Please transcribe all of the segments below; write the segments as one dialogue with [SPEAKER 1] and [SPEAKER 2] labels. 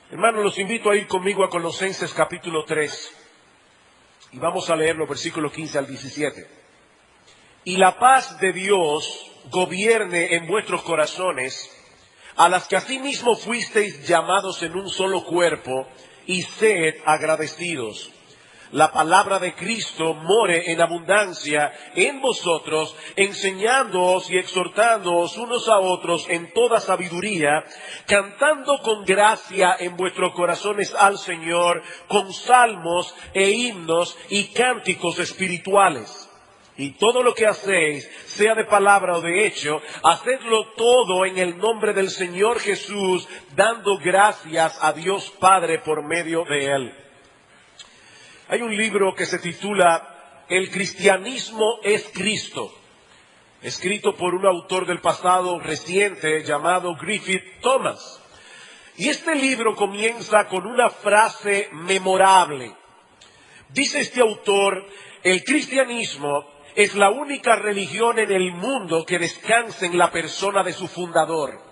[SPEAKER 1] Hermanos, los invito a ir conmigo a Colosenses capítulo 3 y vamos a leer los versículos 15 al 17. Y la paz de Dios gobierne en vuestros corazones, a las que asimismo fuisteis llamados en un solo cuerpo, y sed agradecidos. La palabra de Cristo more en abundancia en vosotros, enseñándoos y exhortándoos unos a otros en toda sabiduría, cantando con gracia en vuestros corazones al Señor, con salmos e himnos y cánticos espirituales. Y todo lo que hacéis, sea de palabra o de hecho, hacedlo todo en el nombre del Señor Jesús, dando gracias a Dios Padre por medio de Él. Hay un libro que se titula El cristianismo es Cristo, escrito por un autor del pasado reciente llamado Griffith Thomas. Y este libro comienza con una frase memorable. Dice este autor: el cristianismo es la única religión en el mundo que descansa en la persona de su fundador.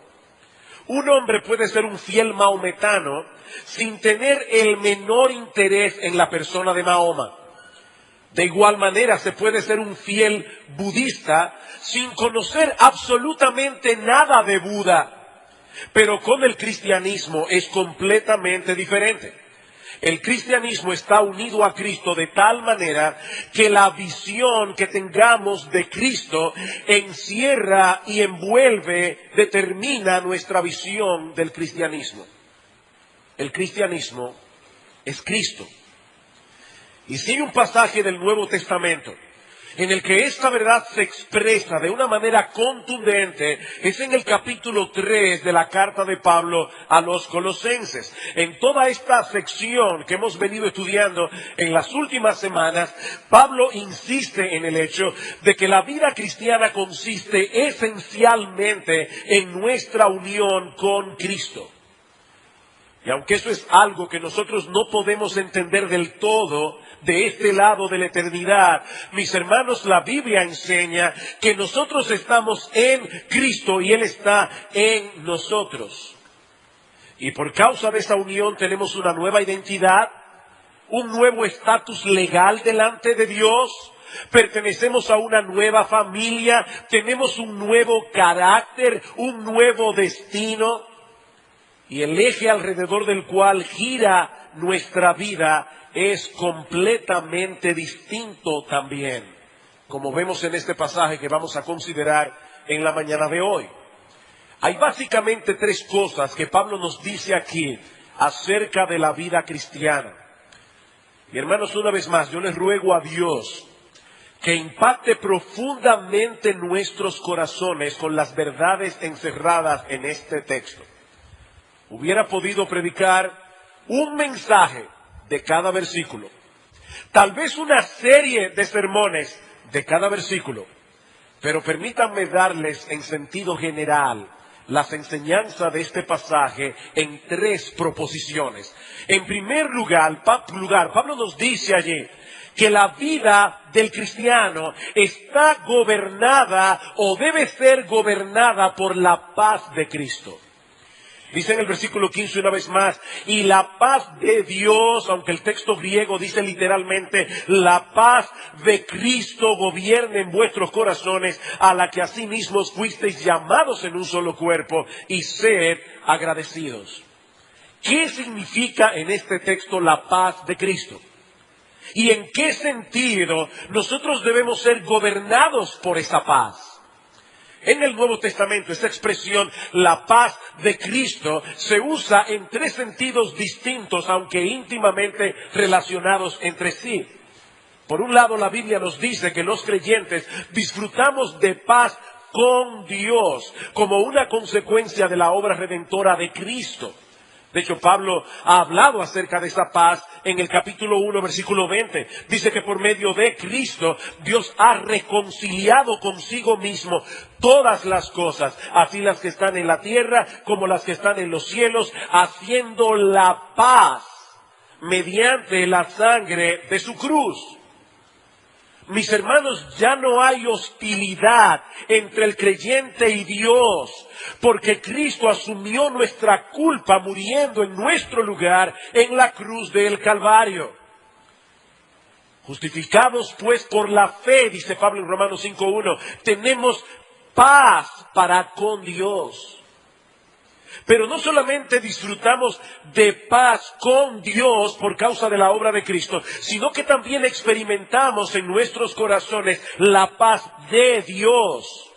[SPEAKER 1] Un hombre puede ser un fiel maometano sin tener el menor interés en la persona de Mahoma. De igual manera se puede ser un fiel budista sin conocer absolutamente nada de Buda. Pero con el cristianismo es completamente diferente. El cristianismo está unido a Cristo de tal manera que la visión que tengamos de Cristo encierra y envuelve, determina nuestra visión del cristianismo. El cristianismo es Cristo. Y si hay un pasaje del Nuevo Testamento en el que esta verdad se expresa de una manera contundente, es en el capítulo 3 de la carta de Pablo a los Colosenses. En toda esta sección que hemos venido estudiando en las últimas semanas, Pablo insiste en el hecho de que la vida cristiana consiste esencialmente en nuestra unión con Cristo. Y aunque eso es algo que nosotros no podemos entender del todo de este lado de la eternidad, mis hermanos, la Biblia enseña que nosotros estamos en Cristo y Él está en nosotros. Y por causa de esa unión tenemos una nueva identidad, un nuevo estatus legal delante de Dios, pertenecemos a una nueva familia, tenemos un nuevo carácter, un nuevo destino. Y el eje alrededor del cual gira nuestra vida es completamente distinto también, como vemos en este pasaje que vamos a considerar en la mañana de hoy. Hay básicamente tres cosas que Pablo nos dice aquí acerca de la vida cristiana. Y hermanos, una vez más, yo les ruego a Dios que impacte profundamente nuestros corazones con las verdades encerradas en este texto. Hubiera podido predicar un mensaje de cada versículo, tal vez una serie de sermones de cada versículo, pero permítanme darles en sentido general las enseñanzas de este pasaje en tres proposiciones. En primer lugar, Pablo nos dice allí que la vida del cristiano está gobernada o debe ser gobernada por la paz de Cristo. Dice en el versículo 15 una vez más, y la paz de Dios, aunque el texto griego dice literalmente, la paz de Cristo gobierne en vuestros corazones, a la que asimismo fuisteis llamados en un solo cuerpo, y sed agradecidos. ¿Qué significa en este texto la paz de Cristo? ¿Y en qué sentido nosotros debemos ser gobernados por esa paz? En el Nuevo Testamento, esta expresión, la paz de Cristo, se usa en tres sentidos distintos, aunque íntimamente relacionados entre sí. Por un lado, la Biblia nos dice que los creyentes disfrutamos de paz con Dios, como una consecuencia de la obra redentora de Cristo. De hecho, Pablo ha hablado acerca de esa paz en el capítulo 1, versículo 20. Dice que por medio de Cristo, Dios ha reconciliado consigo mismo todas las cosas, así las que están en la tierra como las que están en los cielos, haciendo la paz mediante la sangre de su cruz. Mis hermanos, ya no hay hostilidad entre el creyente y Dios, porque Cristo asumió nuestra culpa muriendo en nuestro lugar en la cruz del Calvario. Justificados pues por la fe, dice Pablo en Romanos 5:1, tenemos paz para con Dios. Pero no solamente disfrutamos de paz con Dios por causa de la obra de Cristo, sino que también experimentamos en nuestros corazones la paz de Dios.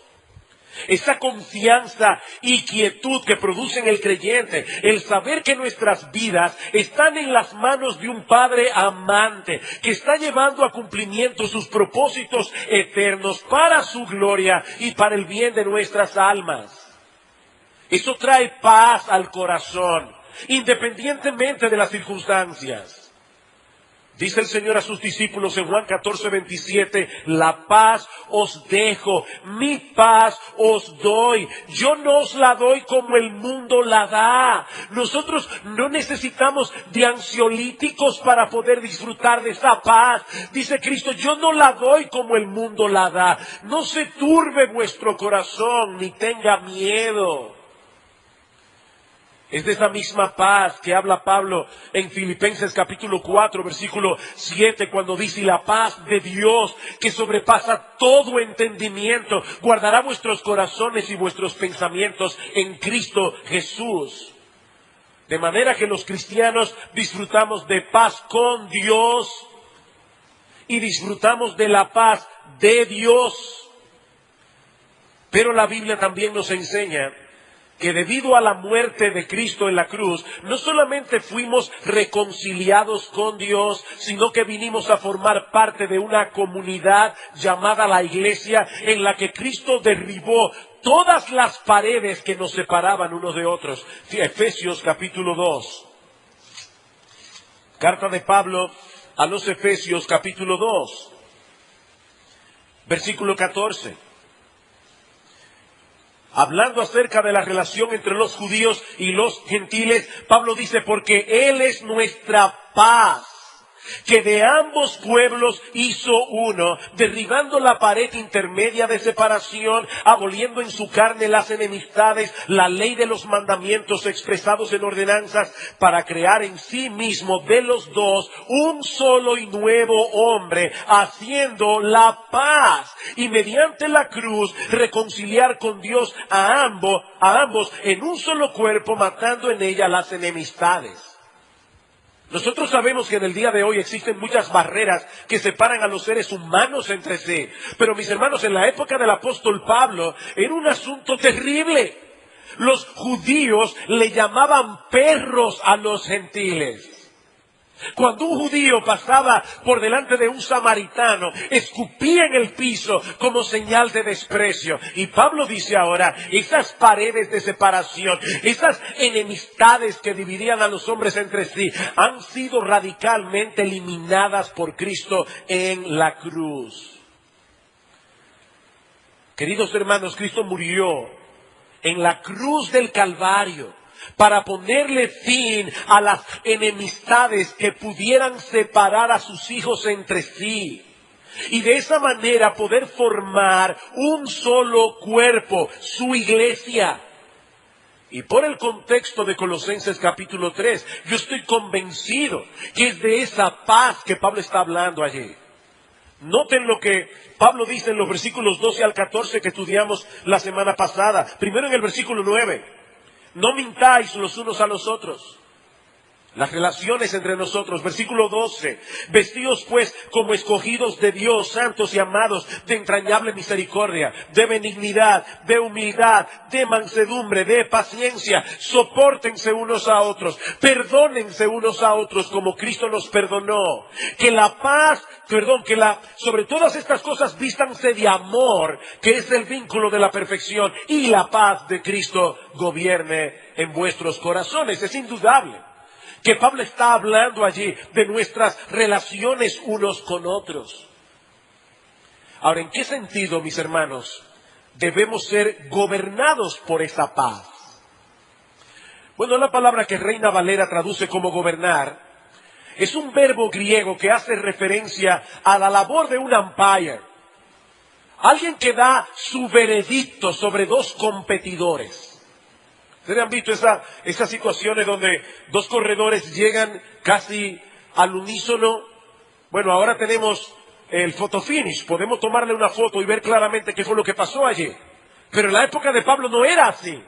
[SPEAKER 1] Esa confianza y quietud que produce en el creyente, el saber que nuestras vidas están en las manos de un Padre amante, que está llevando a cumplimiento sus propósitos eternos para su gloria y para el bien de nuestras almas. Eso trae paz al corazón, independientemente de las circunstancias. Dice el Señor a sus discípulos en Juan 14:27, la paz os dejo, mi paz os doy. Yo no os la doy como el mundo la da. Nosotros no necesitamos de ansiolíticos para poder disfrutar de esa paz. Dice Cristo, yo no la doy como el mundo la da. No se turbe vuestro corazón, ni tenga miedo. Es de esa misma paz que habla Pablo en Filipenses capítulo 4, versículo 7, cuando dice, y la paz de Dios que sobrepasa todo entendimiento, guardará vuestros corazones y vuestros pensamientos en Cristo Jesús. De manera que los cristianos disfrutamos de paz con Dios y disfrutamos de la paz de Dios. Pero la Biblia también nos enseña que debido a la muerte de Cristo en la cruz, no solamente fuimos reconciliados con Dios, sino que vinimos a formar parte de una comunidad llamada la Iglesia, en la que Cristo derribó todas las paredes que nos separaban unos de otros. Efesios capítulo 2. Carta de Pablo a los Efesios capítulo 2, versículo 14. Hablando acerca de la relación entre los judíos y los gentiles, Pablo dice, porque Él es nuestra paz, que de ambos pueblos hizo uno, derribando la pared intermedia de separación, aboliendo en su carne las enemistades, la ley de los mandamientos expresados en ordenanzas, para crear en sí mismo de los dos un solo y nuevo hombre, haciendo la paz, y mediante la cruz reconciliar con Dios a ambos en un solo cuerpo, matando en ella las enemistades. Nosotros sabemos que en el día de hoy existen muchas barreras que separan a los seres humanos entre sí. Pero mis hermanos, en la época del apóstol Pablo era un asunto terrible. Los judíos le llamaban perros a los gentiles. Cuando un judío pasaba por delante de un samaritano, escupía en el piso como señal de desprecio. Y Pablo dice ahora, esas paredes de separación, esas enemistades que dividían a los hombres entre sí, han sido radicalmente eliminadas por Cristo en la cruz. Queridos hermanos, Cristo murió en la cruz del Calvario para ponerle fin a las enemistades que pudieran separar a sus hijos entre sí. Y de esa manera poder formar un solo cuerpo, su iglesia. Y por el contexto de Colosenses capítulo 3, yo estoy convencido que es de esa paz que Pablo está hablando allí. Noten lo que Pablo dice en los versículos 12 al 14 que estudiamos la semana pasada. Primero en el versículo 9. No mintáis los unos a los otros. Las relaciones entre nosotros. Versículo 12. Vestíos pues como escogidos de Dios, santos y amados, de entrañable misericordia, de benignidad, de humildad, de mansedumbre, de paciencia. Sopórtense unos a otros. Perdónense unos a otros como Cristo nos perdonó. Sobre todas estas cosas vístanse de amor, que es el vínculo de la perfección, y la paz de Cristo gobierne en vuestros corazones. Es indudable que Pablo está hablando allí de nuestras relaciones unos con otros. Ahora, ¿en qué sentido, mis hermanos, debemos ser gobernados por esa paz? Bueno, la palabra que Reina Valera traduce como gobernar es un verbo griego que hace referencia a la labor de un umpire. Alguien que da su veredicto sobre dos competidores. Ustedes han visto esas situaciones donde dos corredores llegan casi al unísono. Bueno, ahora tenemos el photo finish. Podemos tomarle una foto y ver claramente qué fue lo que pasó allí. Pero en la época de Pablo no era así.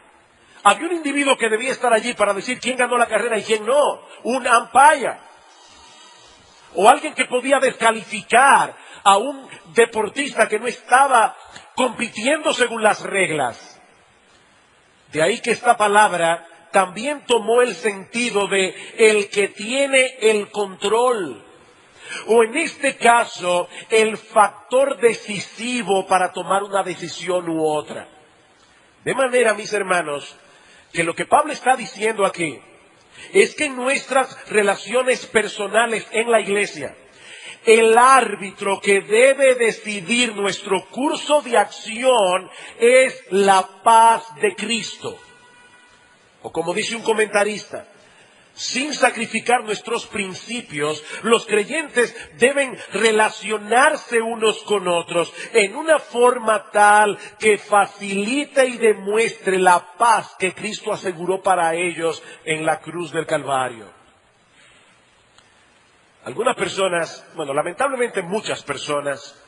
[SPEAKER 1] Había un individuo que debía estar allí para decir quién ganó la carrera y quién no. Un umpire. O alguien que podía descalificar a un deportista que no estaba compitiendo según las reglas. De ahí que esta palabra también tomó el sentido de el que tiene el control. O en este caso, el factor decisivo para tomar una decisión u otra. De manera, mis hermanos, que lo que Pablo está diciendo aquí es que en nuestras relaciones personales en la iglesia, el árbitro que debe decidir nuestro curso de acción es la paz de Cristo. O como dice un comentarista, sin sacrificar nuestros principios, los creyentes deben relacionarse unos con otros en una forma tal que facilite y demuestre la paz que Cristo aseguró para ellos en la cruz del Calvario. Algunas personas, bueno, lamentablemente muchas personas,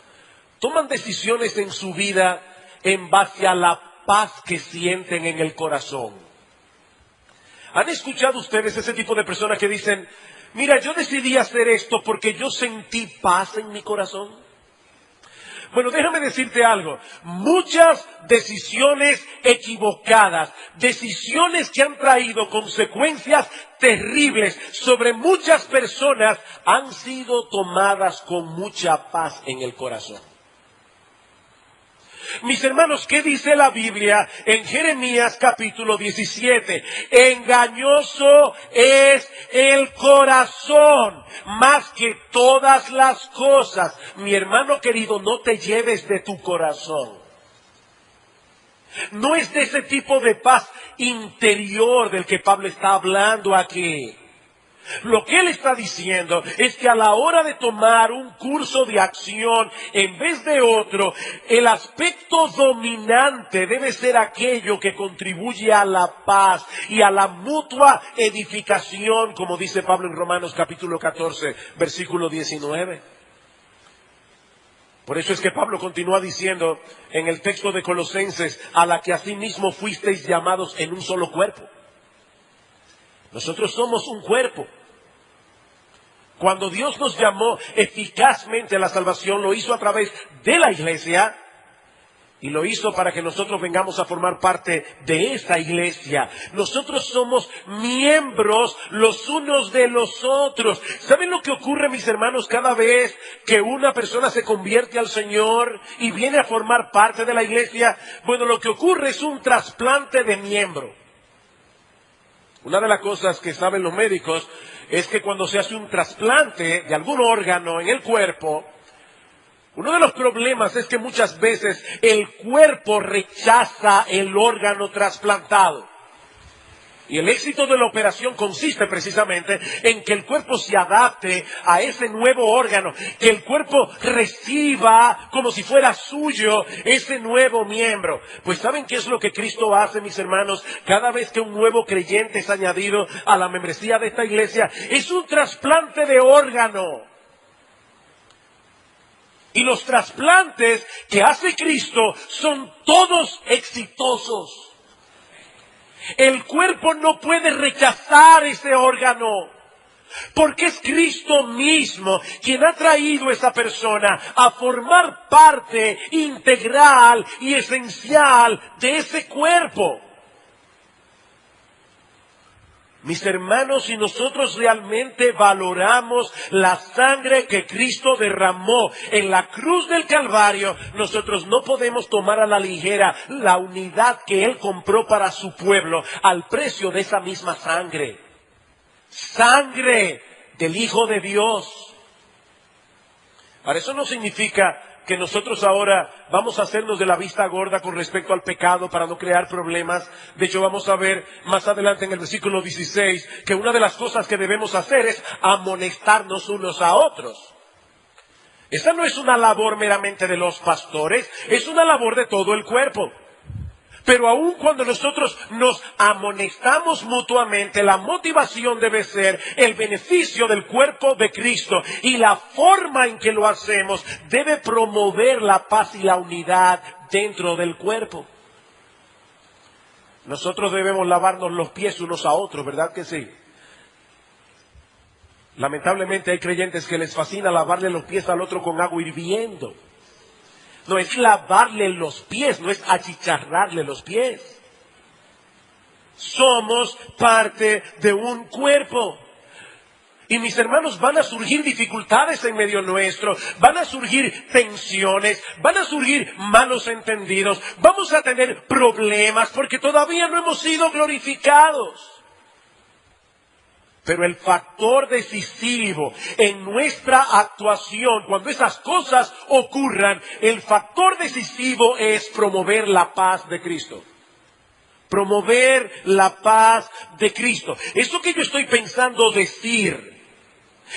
[SPEAKER 1] toman decisiones en su vida en base a la paz que sienten en el corazón. ¿Han escuchado ustedes ese tipo de personas que dicen, mira, yo decidí hacer esto porque yo sentí paz en mi corazón? Bueno, déjame decirte algo. Muchas decisiones equivocadas, decisiones que han traído consecuencias terribles sobre muchas personas, han sido tomadas con mucha paz en el corazón. Mis hermanos, ¿qué dice la Biblia en Jeremías capítulo 17? Engañoso es el corazón más que todas las cosas. Mi hermano querido, no te lleves de tu corazón. No es de ese tipo de paz interior del que Pablo está hablando aquí. Lo que él está diciendo es que a la hora de tomar un curso de acción en vez de otro, el aspecto dominante debe ser aquello que contribuye a la paz y a la mutua edificación, como dice Pablo en Romanos capítulo 14, versículo 19. Por eso es que Pablo continúa diciendo en el texto de Colosenses, a la que asimismo fuisteis llamados en un solo cuerpo. Nosotros somos un cuerpo. Cuando Dios nos llamó eficazmente a la salvación, lo hizo a través de la iglesia y lo hizo para que nosotros vengamos a formar parte de esa iglesia. Nosotros somos miembros los unos de los otros. ¿Saben lo que ocurre, mis hermanos, cada vez que una persona se convierte al Señor y viene a formar parte de la iglesia? Bueno, lo que ocurre es un trasplante de miembro. Una de las cosas que saben los médicos es que cuando se hace un trasplante de algún órgano en el cuerpo, uno de los problemas es que muchas veces el cuerpo rechaza el órgano trasplantado. Y el éxito de la operación consiste precisamente en que el cuerpo se adapte a ese nuevo órgano, que el cuerpo reciba como si fuera suyo ese nuevo miembro. Pues ¿saben qué es lo que Cristo hace, mis hermanos? Cada vez que un nuevo creyente es añadido a la membresía de esta iglesia, es un trasplante de órgano. Y los trasplantes que hace Cristo son todos exitosos. El cuerpo no puede rechazar ese órgano, porque es Cristo mismo quien ha traído a esa persona a formar parte integral y esencial de ese cuerpo. Mis hermanos, si nosotros realmente valoramos la sangre que Cristo derramó en la cruz del Calvario, nosotros no podemos tomar a la ligera la unidad que Él compró para su pueblo al precio de esa misma sangre. Sangre del Hijo de Dios. Ahora, eso no significa que nosotros ahora vamos a hacernos de la vista gorda con respecto al pecado para no crear problemas. De hecho, vamos a ver más adelante en el versículo 16 que una de las cosas que debemos hacer es amonestarnos unos a otros. Esta no es una labor meramente de los pastores, es una labor de todo el cuerpo. Pero aun cuando nosotros nos amonestamos mutuamente, la motivación debe ser el beneficio del cuerpo de Cristo. Y la forma en que lo hacemos debe promover la paz y la unidad dentro del cuerpo. Nosotros debemos lavarnos los pies unos a otros, ¿verdad que sí? Lamentablemente hay creyentes que les fascina lavarle los pies al otro con agua hirviendo. No es lavarle los pies, no es achicharrarle los pies. Somos parte de un cuerpo. Y mis hermanos, van a surgir dificultades en medio nuestro, van a surgir tensiones, van a surgir malos entendidos, vamos a tener problemas porque todavía no hemos sido glorificados. Pero el factor decisivo en nuestra actuación, cuando esas cosas ocurran, el factor decisivo es promover la paz de Cristo. Promover la paz de Cristo. Eso que yo estoy pensando decir,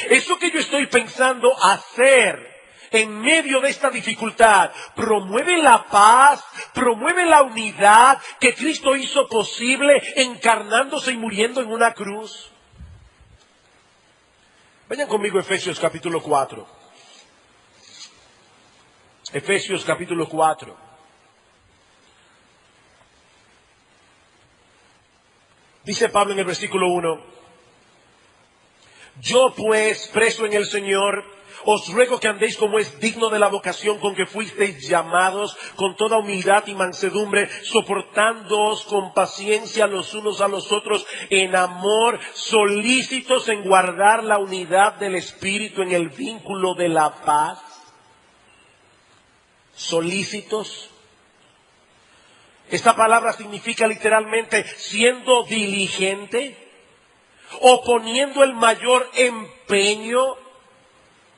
[SPEAKER 1] eso que yo estoy pensando hacer en medio de esta dificultad, promueve la paz, promueve la unidad que Cristo hizo posible encarnándose y muriendo en una cruz. Vayan conmigo a Efesios capítulo 4. Efesios capítulo 4. Dice Pablo en el versículo 1. Yo pues, preso en el Señor, os ruego que andéis como es digno de la vocación con que fuisteis llamados, con toda humildad y mansedumbre, soportándoos con paciencia los unos a los otros, en amor, solícitos en guardar la unidad del Espíritu en el vínculo de la paz. Solícitos. Esta palabra significa literalmente siendo diligente o poniendo el mayor empeño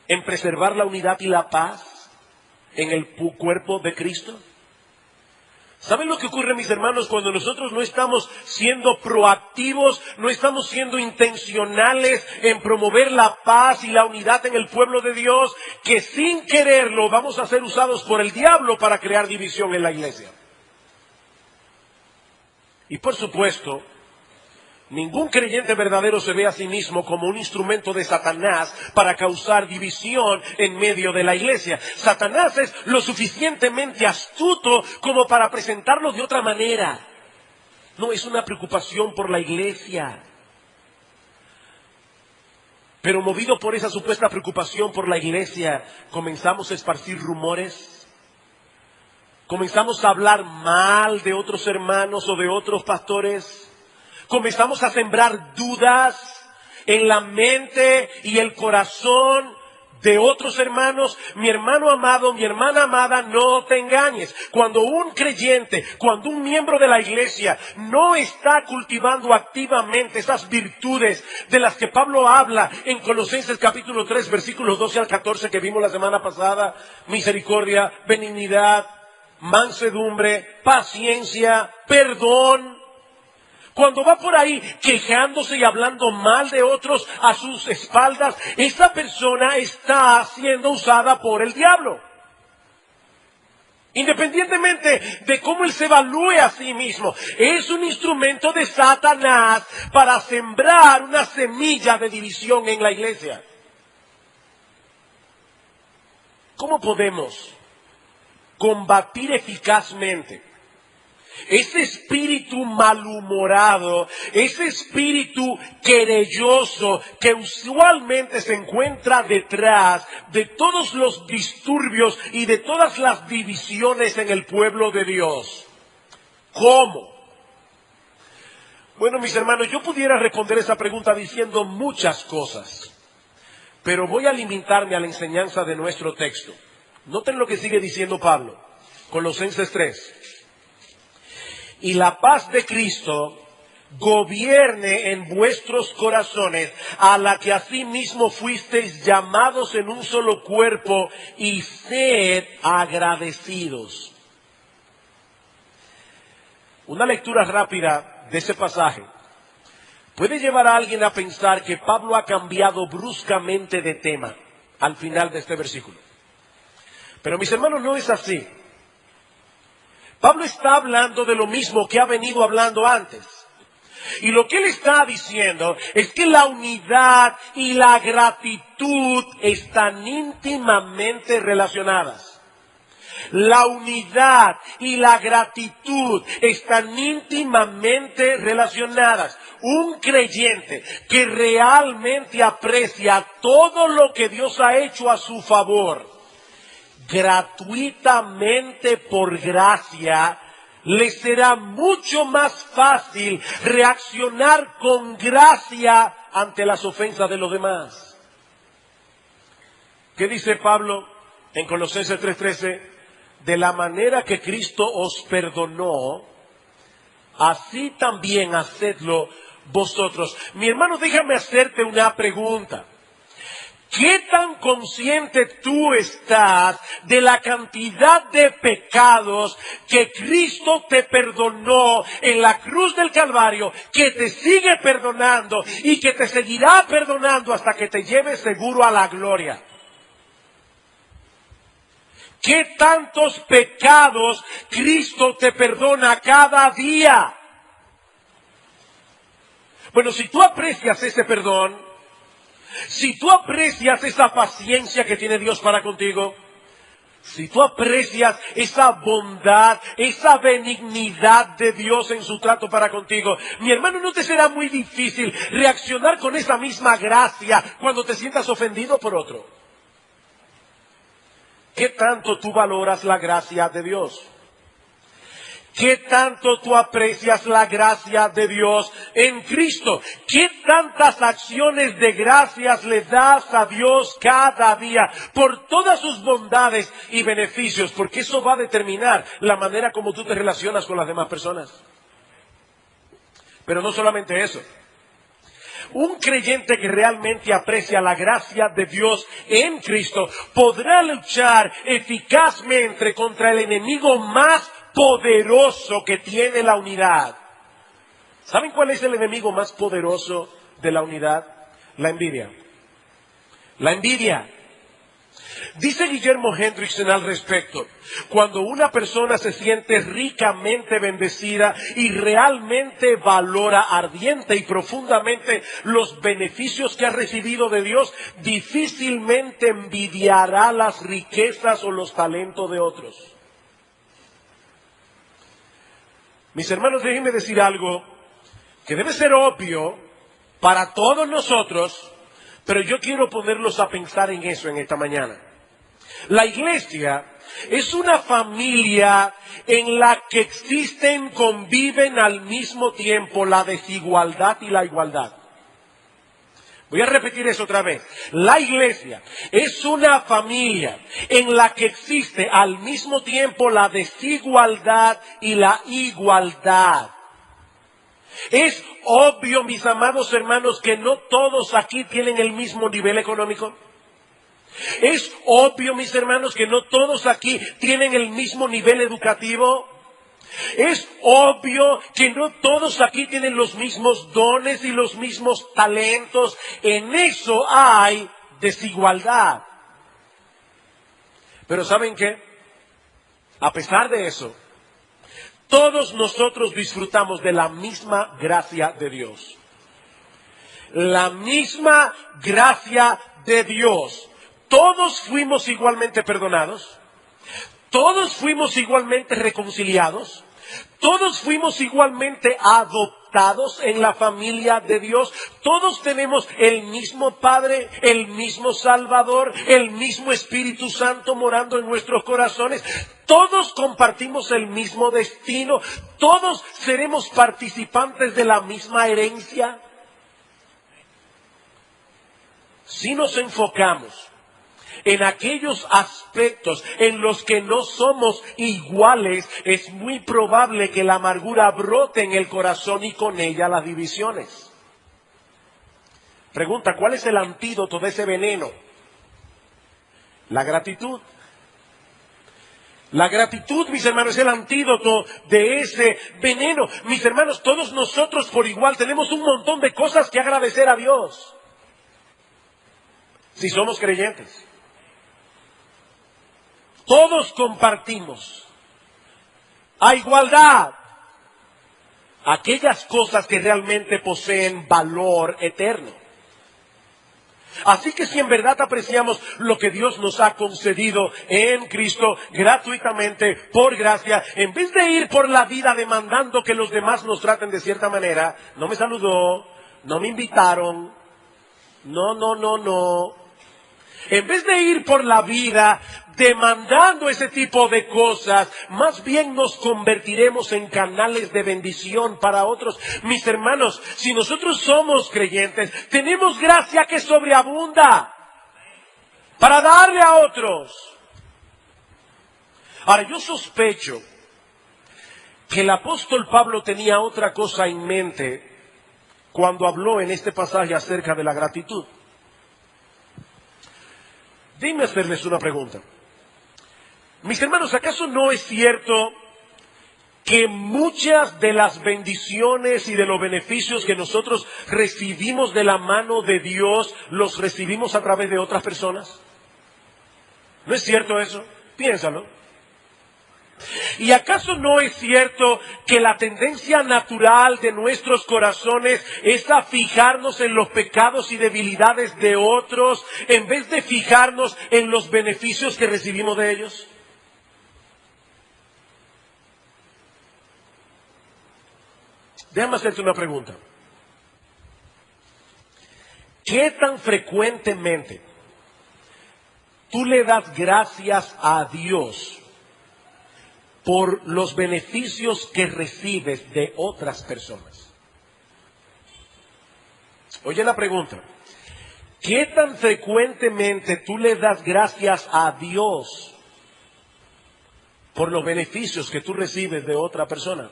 [SPEAKER 1] en preservar la unidad y la paz en el cuerpo de Cristo. ¿Saben lo que ocurre, mis hermanos, cuando nosotros no estamos siendo proactivos, no estamos siendo intencionales en promover la paz y la unidad en el pueblo de Dios? Que sin quererlo vamos a ser usados por el diablo para crear división en la iglesia. Y por supuesto, ningún creyente verdadero se ve a sí mismo como un instrumento de Satanás para causar división en medio de la iglesia. Satanás es lo suficientemente astuto como para presentarlo de otra manera. No es una preocupación por la iglesia. Pero movido por esa supuesta preocupación por la iglesia, comenzamos a esparcir rumores. Comenzamos a hablar mal de otros hermanos o de otros pastores. Comenzamos a sembrar dudas en la mente y el corazón de otros hermanos. Mi hermano amado, mi hermana amada, no te engañes. Cuando un creyente, cuando un miembro de la iglesia no está cultivando activamente esas virtudes de las que Pablo habla en Colosenses capítulo 3, versículos 12 al 14 que vimos la semana pasada, misericordia, benignidad, mansedumbre, paciencia, perdón. Cuando va por ahí quejándose y hablando mal de otros a sus espaldas, esa persona está siendo usada por el diablo. Independientemente de cómo él se evalúe a sí mismo, es un instrumento de Satanás para sembrar una semilla de división en la iglesia. ¿Cómo podemos combatir eficazmente ese espíritu malhumorado, ese espíritu querelloso que usualmente se encuentra detrás de todos los disturbios y de todas las divisiones en el pueblo de Dios? ¿Cómo? Bueno, mis hermanos, yo pudiera responder esa pregunta diciendo muchas cosas, pero voy a limitarme a la enseñanza de nuestro texto. Noten lo que sigue diciendo Pablo, Colosenses 3. Y la paz de Cristo, gobierne en vuestros corazones, a la que asimismo fuisteis llamados en un solo cuerpo, y sed agradecidos. Una lectura rápida de ese pasaje puede llevar a alguien a pensar que Pablo ha cambiado bruscamente de tema al final de este versículo. Pero mis hermanos, no es así. Pablo está hablando de lo mismo que ha venido hablando antes. Y lo que él está diciendo es que la unidad y la gratitud están íntimamente relacionadas. La unidad y la gratitud están íntimamente relacionadas. Un creyente que realmente aprecia todo lo que Dios ha hecho a su favor, gratuitamente por gracia, le será mucho más fácil reaccionar con gracia ante las ofensas de los demás. ¿Qué dice Pablo en Colosenses 3:13? De la manera que Cristo os perdonó, así también hacedlo vosotros. Mi hermano, déjame hacerte una pregunta. ¿Qué tan consciente tú estás de la cantidad de pecados que Cristo te perdonó en la cruz del Calvario, que te sigue perdonando y que te seguirá perdonando hasta que te lleve seguro a la gloria? ¿Qué tantos pecados Cristo te perdona cada día? Bueno, si tú aprecias ese perdón, si tú aprecias esa paciencia que tiene Dios para contigo, si tú aprecias esa bondad, esa benignidad de Dios en su trato para contigo, mi hermano, no te será muy difícil reaccionar con esa misma gracia cuando te sientas ofendido por otro. ¿Qué tanto tú valoras la gracia de Dios? ¿Qué tanto tú aprecias la gracia de Dios en Cristo? ¿Qué tantas acciones de gracias le das a Dios cada día por todas sus bondades y beneficios? Porque eso va a determinar la manera como tú te relacionas con las demás personas. Pero no solamente eso. Un creyente que realmente aprecia la gracia de Dios en Cristo podrá luchar eficazmente contra el enemigo más poderoso que tiene la unidad. ¿Saben cuál es el enemigo más poderoso de la unidad? La envidia. La envidia. Dice Guillermo Hendrickson al respecto: cuando una persona se siente ricamente bendecida y realmente valora ardiente y profundamente los beneficios que ha recibido de Dios, difícilmente envidiará las riquezas o los talentos de otros. Mis hermanos, déjenme decir algo que debe ser obvio para todos nosotros, pero yo quiero ponerlos a pensar en eso en esta mañana. La iglesia es una familia en la que existen, conviven al mismo tiempo la desigualdad y la igualdad. Voy a repetir eso otra vez. La iglesia es una familia en la que existe al mismo tiempo la desigualdad y la igualdad. Es obvio, mis amados hermanos, que no todos aquí tienen el mismo nivel económico. Es obvio, mis hermanos, que no todos aquí tienen el mismo nivel educativo. Es obvio que no todos aquí tienen los mismos dones y los mismos talentos. En eso hay desigualdad. Pero ¿saben qué? A pesar de eso, todos nosotros disfrutamos de la misma gracia de Dios. La misma gracia de Dios. Todos fuimos igualmente perdonados. Todos fuimos igualmente reconciliados. Todos fuimos igualmente adoptados en la familia de Dios. Todos tenemos el mismo Padre, el mismo Salvador, el mismo Espíritu Santo morando en nuestros corazones. Todos compartimos el mismo destino. Todos seremos participantes de la misma herencia. Si nos enfocamos En aquellos aspectos en los que no somos iguales, es muy probable que la amargura brote en el corazón y con ella las divisiones. Pregunta, ¿cuál es el antídoto de ese veneno? La gratitud. La gratitud, mis hermanos, es el antídoto de ese veneno. Mis hermanos, todos nosotros por igual tenemos un montón de cosas que agradecer a Dios. Si somos creyentes. Todos compartimos a igualdad aquellas cosas que realmente poseen valor eterno. Así que si en verdad apreciamos lo que Dios nos ha concedido en Cristo gratuitamente, por gracia, en vez de ir por la vida demandando que los demás nos traten de cierta manera, no me saludó, no me invitaron, no. En vez de ir por la vida demandando ese tipo de cosas, más bien nos convertiremos en canales de bendición para otros. Mis hermanos, si nosotros somos creyentes, tenemos gracia que sobreabunda para darle a otros. Ahora, yo sospecho que el apóstol Pablo tenía otra cosa en mente cuando habló en este pasaje acerca de la gratitud. Déjenme hacerles una pregunta. Mis hermanos, ¿acaso no es cierto que muchas de las bendiciones y de los beneficios que nosotros recibimos de la mano de Dios, los recibimos a través de otras personas? ¿No es cierto eso? Piénsalo. ¿Y acaso no es cierto que la tendencia natural de nuestros corazones es a fijarnos en los pecados y debilidades de otros en vez de fijarnos en los beneficios que recibimos de ellos? Déjame hacerte una pregunta. ¿Qué tan frecuentemente tú le das gracias a Dios por los beneficios que recibes de otras personas? Oye la pregunta. ¿Qué tan frecuentemente tú le das gracias a Dios por los beneficios que tú recibes de otra persona?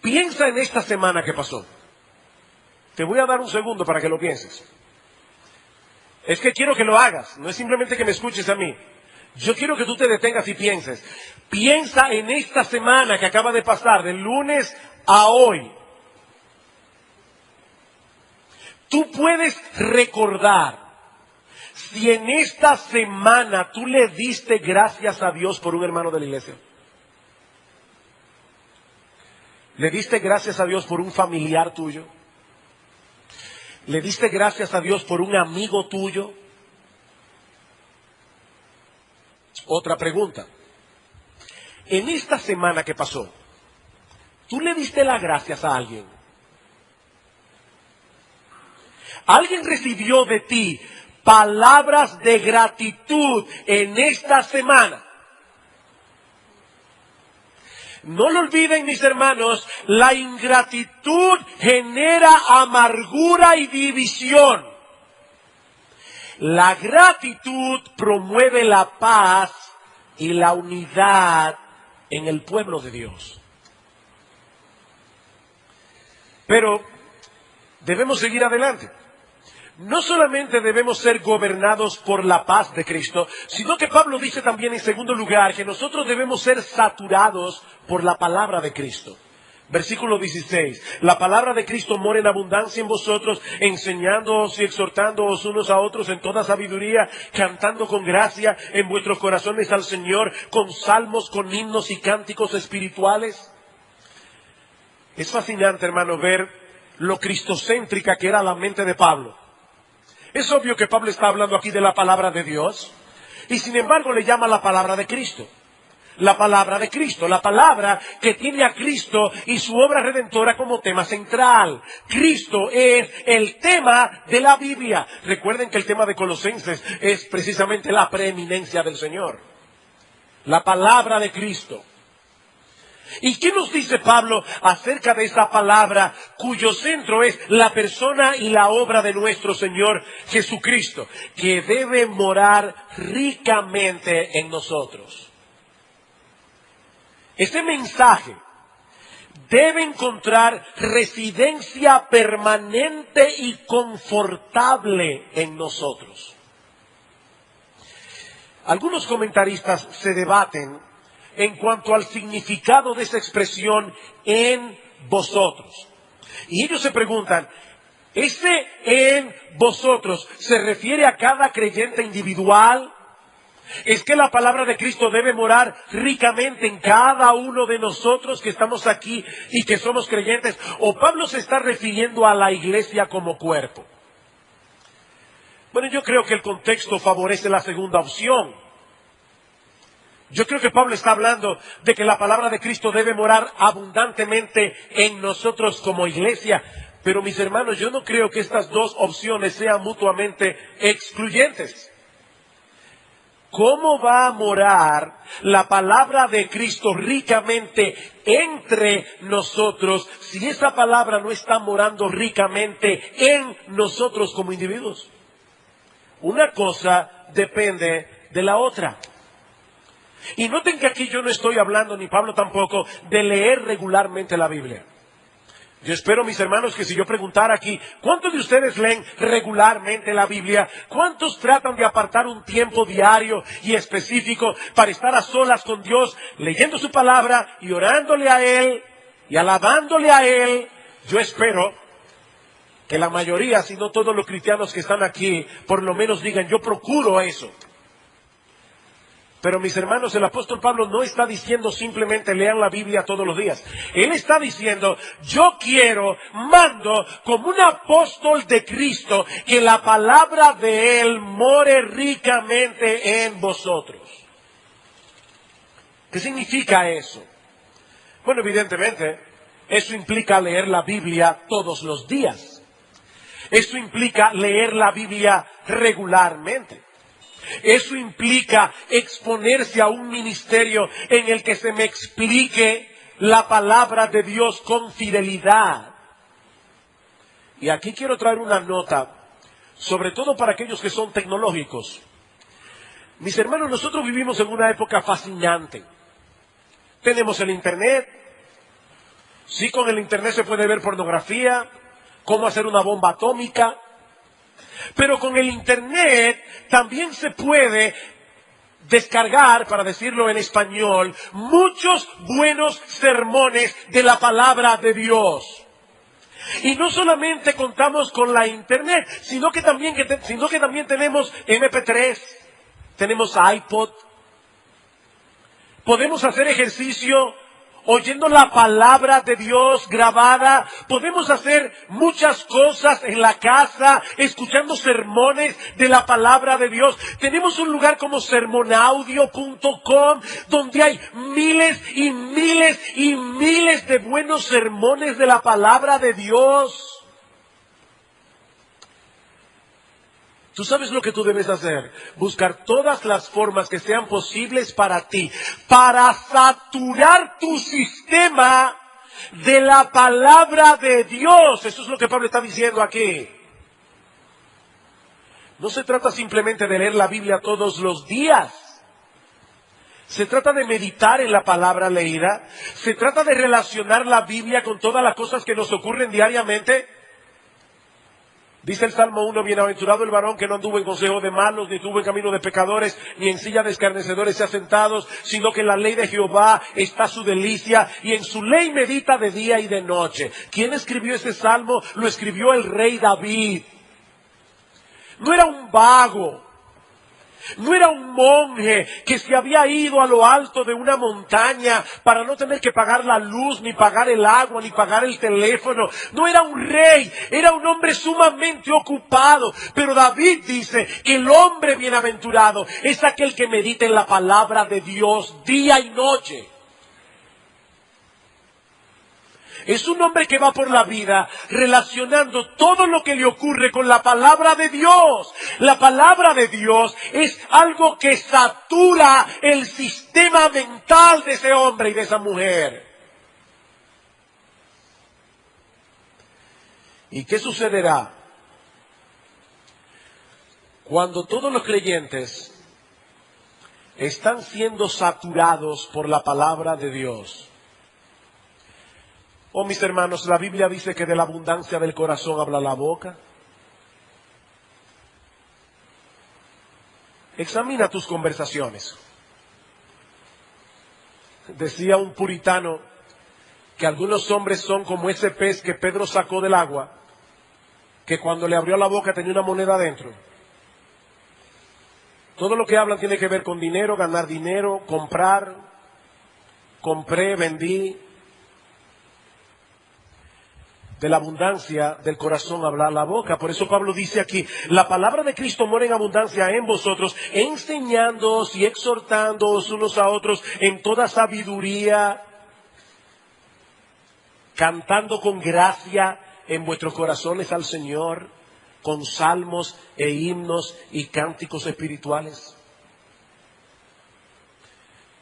[SPEAKER 1] Piensa en esta semana que pasó. Te voy a dar un segundo para que lo pienses. Es que quiero que lo hagas, no es simplemente que me escuches a mí. Yo quiero que tú te detengas y pienses. Piensa en esta semana que acaba de pasar, del lunes a hoy. Tú puedes recordar si en esta semana tú le diste gracias a Dios por un hermano de la iglesia. ¿Le diste gracias a Dios por un familiar tuyo? ¿Le diste gracias a Dios por un amigo tuyo? Otra pregunta. En esta semana que pasó, ¿tú le diste las gracias a alguien? ¿Alguien recibió de ti palabras de gratitud en esta semana? No lo olviden, mis hermanos, la ingratitud genera amargura y división. La gratitud promueve la paz y la unidad en el pueblo de Dios. Pero debemos seguir adelante. No solamente debemos ser gobernados por la paz de Cristo, sino que Pablo dice también en segundo lugar que nosotros debemos ser saturados por la palabra de Cristo. Versículo 16. La palabra de Cristo mora en abundancia en vosotros, enseñándoos y exhortándoos unos a otros en toda sabiduría, cantando con gracia en vuestros corazones al Señor, con salmos, con himnos y cánticos espirituales. Es fascinante, hermano, ver lo cristocéntrica que era la mente de Pablo. Es obvio que Pablo está hablando aquí de la palabra de Dios, y sin embargo le llama la palabra de Cristo. La palabra de Cristo, la palabra que tiene a Cristo y su obra redentora como tema central. Cristo es el tema de la Biblia. Recuerden que el tema de Colosenses es precisamente la preeminencia del Señor. La palabra de Cristo. ¿Y qué nos dice Pablo acerca de esa palabra cuyo centro es la persona y la obra de nuestro Señor Jesucristo, que debe morar ricamente en nosotros? Este mensaje debe encontrar residencia permanente y confortable en nosotros. Algunos comentaristas se debaten en cuanto al significado de esa expresión en vosotros. Y ellos se preguntan, ¿ese en vosotros se refiere a cada creyente individual? ¿Es que la palabra de Cristo debe morar ricamente en cada uno de nosotros que estamos aquí y que somos creyentes? ¿O Pablo se está refiriendo a la iglesia como cuerpo? Bueno, yo creo que el contexto favorece la segunda opción. Yo creo que Pablo está hablando de que la palabra de Cristo debe morar abundantemente en nosotros como iglesia. Pero mis hermanos, yo no creo que estas dos opciones sean mutuamente excluyentes. ¿Cómo va a morar la palabra de Cristo ricamente entre nosotros si esa palabra no está morando ricamente en nosotros como individuos? Una cosa depende de la otra. Y noten que aquí yo no estoy hablando, ni Pablo tampoco, de leer regularmente la Biblia. Yo espero, mis hermanos, que si yo preguntara aquí, ¿cuántos de ustedes leen regularmente la Biblia? ¿Cuántos tratan de apartar un tiempo diario y específico para estar a solas con Dios, leyendo su palabra y orándole a Él y alabándole a Él? Yo espero que la mayoría, si no todos los cristianos que están aquí, por lo menos digan, yo procuro eso. Pero mis hermanos, el apóstol Pablo no está diciendo simplemente lean la Biblia todos los días. Él está diciendo, yo mando como un apóstol de Cristo, que la palabra de Él more ricamente en vosotros. ¿Qué significa eso? Bueno, evidentemente, eso implica leer la Biblia todos los días. Eso implica leer la Biblia regularmente. Eso implica exponerse a un ministerio en el que se me explique la palabra de Dios con fidelidad. Y aquí quiero traer una nota, sobre todo para aquellos que son tecnológicos. Mis hermanos, nosotros vivimos en una época fascinante. Tenemos el Internet. Sí, con el Internet se puede ver pornografía, cómo hacer una bomba atómica. Pero con el Internet también se puede descargar, para decirlo en español, muchos buenos sermones de la palabra de Dios. Y no solamente contamos con la Internet, sino que también tenemos MP3, tenemos iPod. Podemos hacer ejercicio oyendo la palabra de Dios grabada. Podemos hacer muchas cosas en la casa, escuchando sermones de la palabra de Dios. Tenemos un lugar como sermonaudio.com, donde hay miles y miles y miles de buenos sermones de la palabra de Dios. Tú sabes lo que tú debes hacer, buscar todas las formas que sean posibles para ti, para saturar tu sistema de la palabra de Dios. Eso es lo que Pablo está diciendo aquí. No se trata simplemente de leer la Biblia todos los días. Se trata de meditar en la palabra leída. Se trata de relacionar la Biblia con todas las cosas que nos ocurren diariamente. Dice el Salmo 1, bienaventurado el varón que no anduvo en consejo de malos, ni tuvo en camino de pecadores, ni en silla de escarnecedores se ha sentado, sino que en la ley de Jehová está su delicia, y en su ley medita de día y de noche. ¿Quién escribió ese salmo? Lo escribió el rey David. No era un vago. No era un monje que se había ido a lo alto de una montaña para no tener que pagar la luz, ni pagar el agua, ni pagar el teléfono. No era un rey, era un hombre sumamente ocupado. Pero David dice que el hombre bienaventurado es aquel que medita en la palabra de Dios día y noche. Es un hombre que va por la vida relacionando todo lo que le ocurre con la palabra de Dios. La palabra de Dios es algo que satura el sistema mental de ese hombre y de esa mujer. ¿Y qué sucederá cuando todos los creyentes están siendo saturados por la palabra de Dios? Oh, mis hermanos, la Biblia dice que de la abundancia del corazón habla la boca. Examina tus conversaciones. Decía un puritano que algunos hombres son como ese pez que Pedro sacó del agua, que cuando le abrió la boca tenía una moneda adentro. Todo lo que hablan tiene que ver con dinero, ganar dinero, comprar, compré, vendí. De la abundancia del corazón habla la boca. Por eso Pablo dice aquí, la palabra de Cristo mora en abundancia en vosotros, enseñándoos y exhortándoos unos a otros en toda sabiduría, cantando con gracia en vuestros corazones al Señor, con salmos e himnos y cánticos espirituales.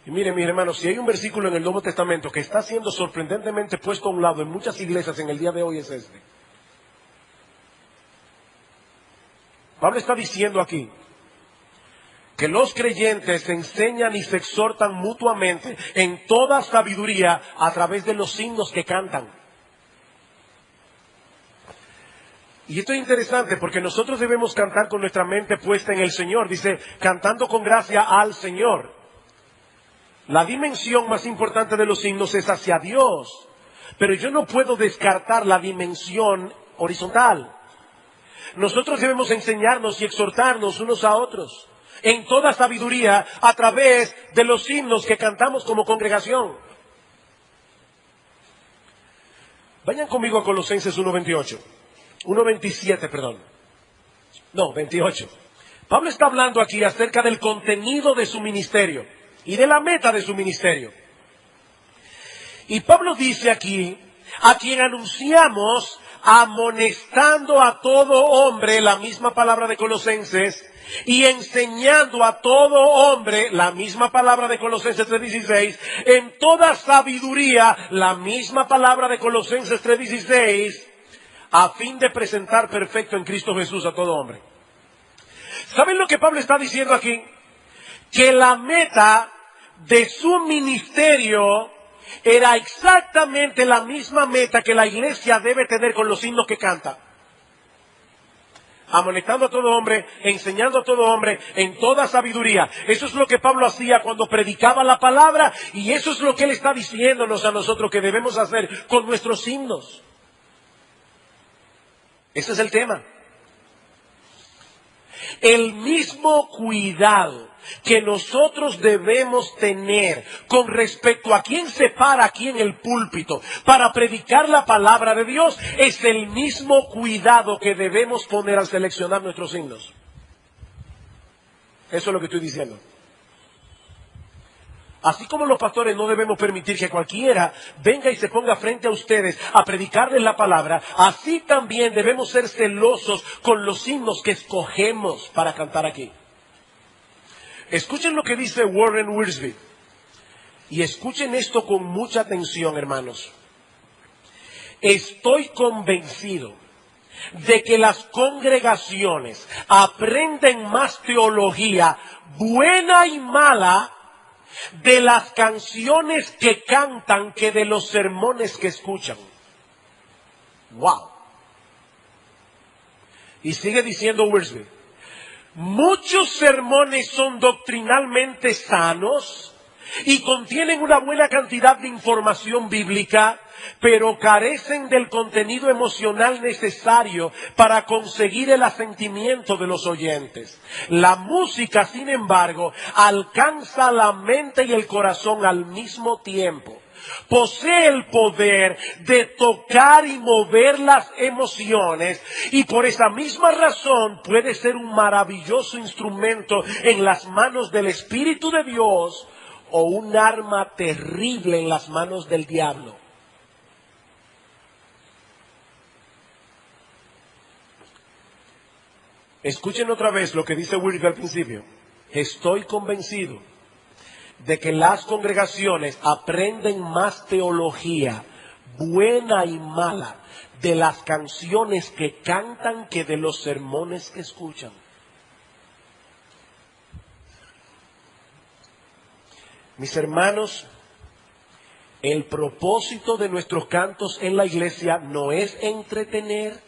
[SPEAKER 1] Y miren, mis hermanos, si hay un versículo en el Nuevo Testamento que está siendo sorprendentemente puesto a un lado en muchas iglesias en el día de hoy, es este. Pablo está diciendo aquí que los creyentes se enseñan y se exhortan mutuamente en toda sabiduría a través de los himnos que cantan. Y esto es interesante porque nosotros debemos cantar con nuestra mente puesta en el Señor. Dice, cantando con gracia al Señor. La dimensión más importante de los himnos es hacia Dios. Pero yo no puedo descartar la dimensión horizontal. Nosotros debemos enseñarnos y exhortarnos unos a otros en toda sabiduría a través de los himnos que cantamos como congregación. Vayan conmigo a Colosenses 1:27, perdón. No, 28. Pablo está hablando aquí acerca del contenido de su ministerio y de la meta de su ministerio. Y Pablo dice aquí, a quien anunciamos amonestando a todo hombre, la misma palabra de Colosenses, y enseñando a todo hombre, la misma palabra de Colosenses 3:16, en toda sabiduría, la misma palabra de Colosenses 3:16, a fin de presentar perfecto en Cristo Jesús a todo hombre. ¿Saben lo que Pablo está diciendo aquí? Que la meta de su ministerio era exactamente la misma meta que la iglesia debe tener con los himnos que canta. Amonestando a todo hombre, enseñando a todo hombre en toda sabiduría. Eso es lo que Pablo hacía cuando predicaba la palabra y eso es lo que él está diciéndonos a nosotros que debemos hacer con nuestros himnos. Ese es el tema. El mismo cuidado que nosotros debemos tener con respecto a quién se para aquí en el púlpito para predicar la palabra de Dios es el mismo cuidado que debemos poner al seleccionar nuestros himnos. Eso es lo que estoy diciendo. Así como los pastores no debemos permitir que cualquiera venga y se ponga frente a ustedes a predicarles la palabra, así también debemos ser celosos con los himnos que escogemos para cantar aquí. Escuchen lo que dice Warren Wiersbe. Y escuchen esto con mucha atención, hermanos. Estoy convencido de que las congregaciones aprenden más teología, buena y mala, de las canciones que cantan que de los sermones que escuchan. ¡Wow! Y sigue diciendo Wiersbe. Muchos sermones son doctrinalmente sanos y contienen una buena cantidad de información bíblica, pero carecen del contenido emocional necesario para conseguir el asentimiento de los oyentes. La música, sin embargo, alcanza la mente y el corazón al mismo tiempo. Posee el poder de tocar y mover las emociones y por esa misma razón puede ser un maravilloso instrumento en las manos del Espíritu de Dios o un arma terrible en las manos del diablo. Escuchen otra vez lo que dice Wiersbe al principio. Estoy convencido de que las congregaciones aprenden más teología, buena y mala, de las canciones que cantan que de los sermones que escuchan. Mis hermanos, el propósito de nuestros cantos en la iglesia no es entretener.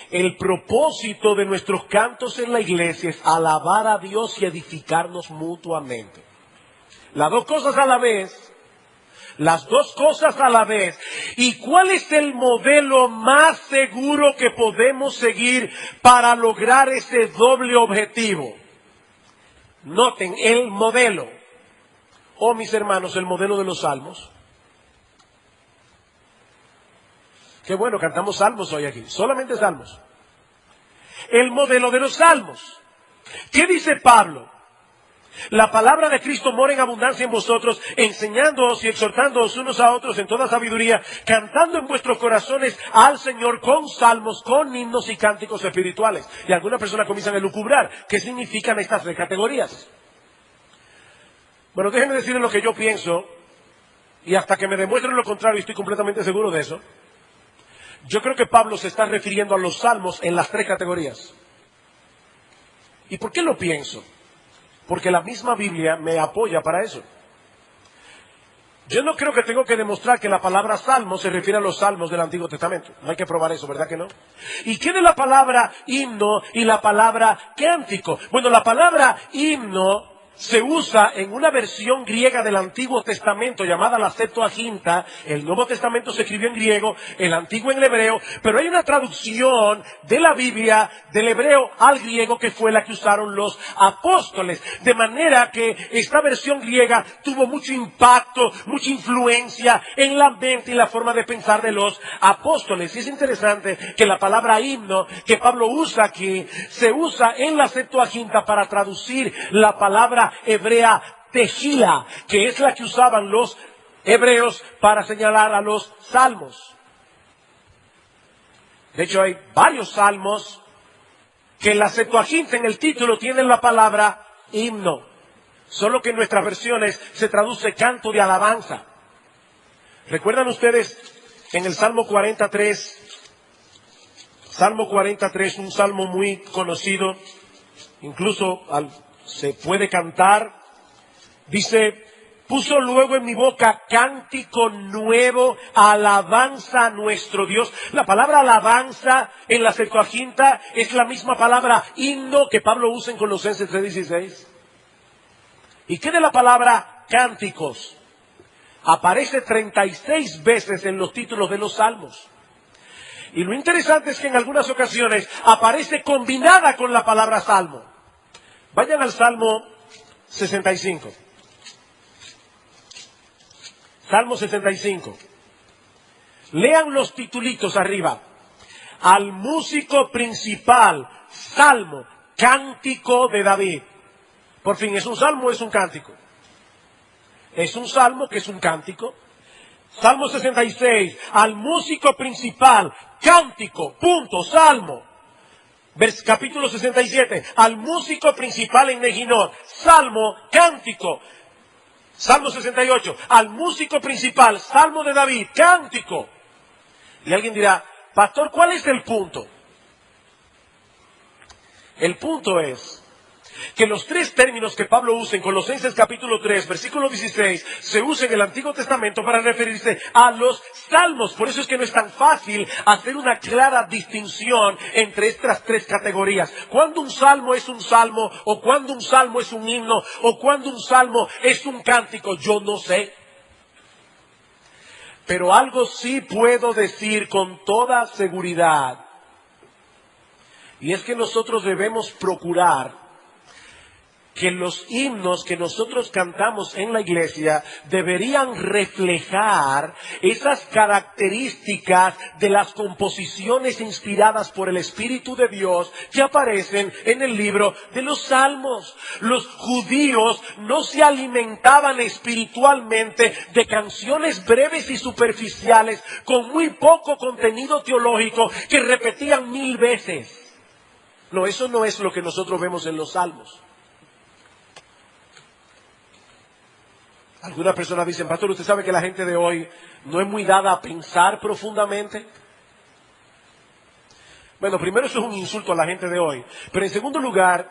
[SPEAKER 1] El propósito de nuestros cantos en la iglesia es alabar a Dios y edificarnos mutuamente. Las dos cosas a la vez. Las dos cosas a la vez. ¿Y cuál es el modelo más seguro que podemos seguir para lograr ese doble objetivo? Noten el modelo. Oh, mis hermanos, el modelo de los salmos. Qué bueno, cantamos salmos hoy aquí. Solamente salmos. El modelo de los salmos. ¿Qué dice Pablo? La palabra de Cristo mora en abundancia en vosotros, enseñándoos y exhortándoos unos a otros en toda sabiduría, cantando en vuestros corazones al Señor con salmos, con himnos y cánticos espirituales. Y algunas personas comienzan a elucubrar qué significan estas tres categorías. Bueno, déjenme decirles lo que yo pienso, y hasta que me demuestren lo contrario, estoy completamente seguro de eso. Yo creo que Pablo se está refiriendo a los salmos en las tres categorías. ¿Y por qué lo pienso? Porque la misma Biblia me apoya para eso. Yo no creo que tengo que demostrar que la palabra salmo se refiere a los salmos del Antiguo Testamento. No hay que probar eso, ¿verdad que no? ¿Y qué de la palabra himno y la palabra cántico? Bueno, la palabra himno se usa en una versión griega del Antiguo Testamento llamada la Septuaginta. El Nuevo Testamento se escribió en griego, el Antiguo en hebreo, pero hay una traducción de la Biblia del hebreo al griego que fue la que usaron los apóstoles. De manera que esta versión griega tuvo mucho impacto, mucha influencia en la mente y la forma de pensar de los apóstoles. Y es interesante que la palabra himno que Pablo usa aquí se usa en la Septuaginta para traducir la palabra hebrea tejila, que es la que usaban los hebreos para señalar a los salmos. De hecho, hay varios salmos que en la Septuaginta, en el título, tienen la palabra himno. Solo que en nuestras versiones se traduce canto de alabanza. ¿Recuerdan ustedes en el Salmo 43? Salmo 43, un salmo muy conocido, incluso se puede cantar. Dice: puso luego en mi boca cántico nuevo, alabanza a nuestro Dios. La palabra alabanza en la Septuaginta es la misma palabra himno que Pablo usa en Colosenses 3:16. ¿Y qué de la palabra cánticos? Aparece 36 veces en los títulos de los salmos. Y lo interesante es que en algunas ocasiones aparece combinada con la palabra salmo. Vayan al Salmo 65. Salmo 65. Lean los titulitos arriba. Al músico principal, salmo, cántico de David. Por fin, ¿es un salmo o es un cántico? Es un salmo que es un cántico. Salmo 66. Al músico principal, cántico, punto, salmo. Capítulo 67, al músico principal en Neginot, salmo, cántico. Salmo 68, al músico principal, salmo de David, cántico. Y alguien dirá: pastor, ¿cuál es el punto? El punto es que los tres términos que Pablo usa en Colosenses capítulo 3, versículo 16, se usan en el Antiguo Testamento para referirse a los salmos. Por eso es que no es tan fácil hacer una clara distinción entre estas tres categorías. ¿Cuándo un salmo es un salmo? ¿O cuándo un salmo es un himno? ¿O cuándo un salmo es un cántico? Yo no sé. Pero algo sí puedo decir con toda seguridad. Y es que nosotros debemos procurar que los himnos que nosotros cantamos en la iglesia deberían reflejar esas características de las composiciones inspiradas por el Espíritu de Dios que aparecen en el libro de los Salmos. Los judíos no se alimentaban espiritualmente de canciones breves y superficiales con muy poco contenido teológico que repetían 1000 veces. No, eso no es lo que nosotros vemos en los Salmos. Algunas personas dicen, pastor, ¿usted sabe que la gente de hoy no es muy dada a pensar profundamente? Bueno, primero eso es un insulto a la gente de hoy. Pero en segundo lugar,